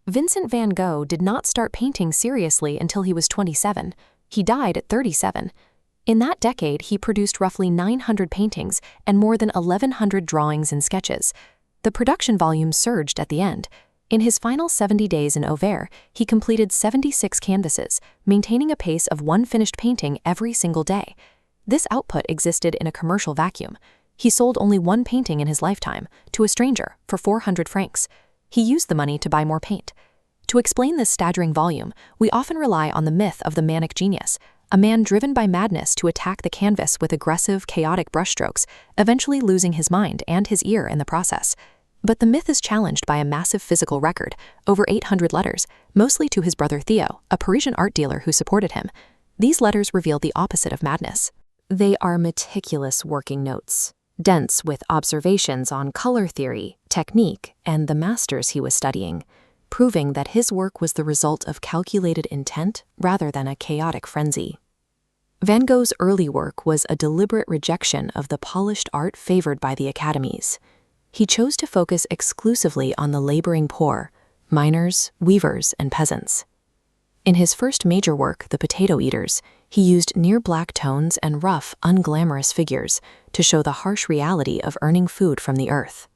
Vincent van Gogh did not start painting seriously until he was 27. He died at 37. In that decade, he produced roughly 900 paintings and more than 1,100 drawings and sketches. The production volume surged at the end. In his final 70 days in Auvers, he completed 76 canvases, maintaining a pace of one finished painting every single day. This output existed in a commercial vacuum. He sold only one painting in his lifetime, to a stranger, for 400 francs. He used the money to buy more paint. To explain this staggering volume, we often rely on the myth of the manic genius, a man driven by madness to attack the canvas with aggressive, chaotic brushstrokes, eventually losing his mind and his ear in the process. But the myth is challenged by a massive physical record, over 800 letters, mostly to his brother Theo, a Parisian art dealer who supported him. These letters reveal the opposite of madness. They are meticulous working notes, dense with observations on color theory, technique, and the masters he was studying, proving that his work was the result of calculated intent rather than a chaotic frenzy. Van Gogh's early work was a deliberate rejection of the polished art favored by the academies. He chose to focus exclusively on the laboring poor, miners, weavers, and peasants. In his first major work, The Potato Eaters, he used near-black tones and rough, unglamorous figures to show the harsh reality of earning food from the earth.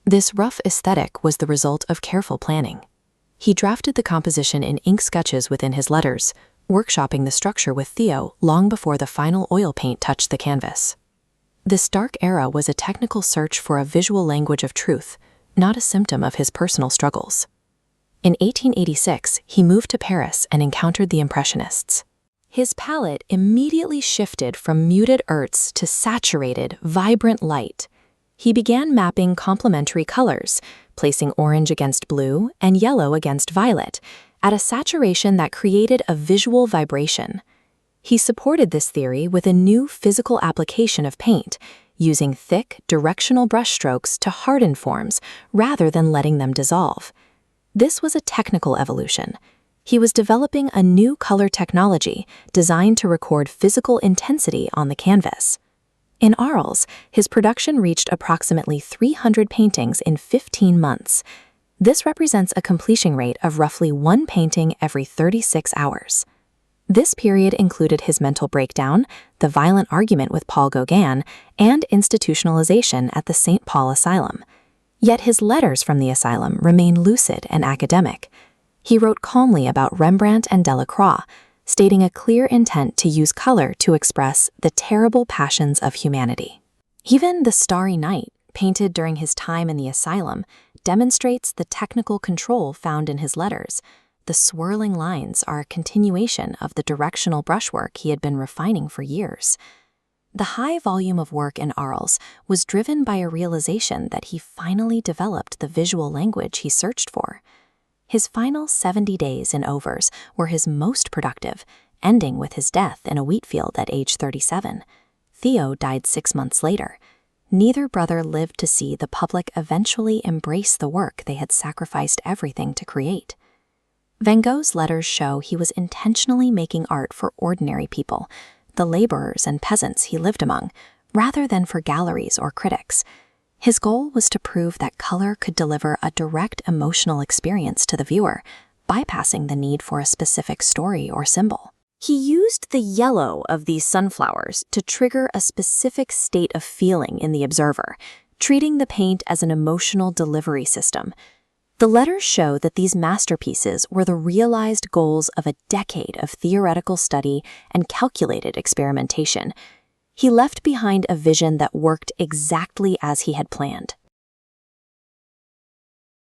This rough aesthetic was the result of careful planning. He drafted the composition in ink sketches within his letters, workshopping the structure with Theo long before the final oil paint touched the canvas. This dark era was a technical search for a visual language of truth, not a symptom of his personal struggles. In 1886, he moved to Paris and encountered the Impressionists. His palette immediately shifted from muted earths to saturated, vibrant light. He began mapping complementary colors, placing orange against blue and yellow against violet, at a saturation that created a visual vibration. He supported this theory with a new physical application of paint, using thick, directional brushstrokes to harden forms rather than letting them dissolve. This was a technical evolution. He was developing a new color technology designed to record physical intensity on the canvas. In Arles, his production reached approximately 300 paintings in 15 months. This represents a completion rate of roughly one painting every 36 hours. This period included his mental breakdown, the violent argument with Paul Gauguin, and institutionalization at the St. Paul Asylum. Yet his letters from the asylum remain lucid and academic. He wrote calmly about Rembrandt and Delacroix, stating a clear intent to use color to express the terrible passions of humanity. Even The Starry Night, painted during his time in the asylum, demonstrates the technical control found in his letters. The swirling lines are a continuation of the directional brushwork he had been refining for years. The high volume of work in Arles was driven by a realization that he finally developed the visual language he searched for. His final 70 days in Auvers were his most productive, ending with his death in a wheat field at age 37. Theo died 6 months later. Neither brother lived to see the public eventually embrace the work they had sacrificed everything to create. Van Gogh's letters show he was intentionally making art for ordinary people, the laborers and peasants he lived among, rather than for galleries or critics. His goal was to prove that color could deliver a direct emotional experience to the viewer, bypassing the need for a specific story or symbol. He used the yellow of these sunflowers to trigger a specific state of feeling in the observer, treating the paint as an emotional delivery system. The letters show that these masterpieces were the realized goals of a decade of theoretical study and calculated experimentation. He left behind a vision that worked exactly as he had planned.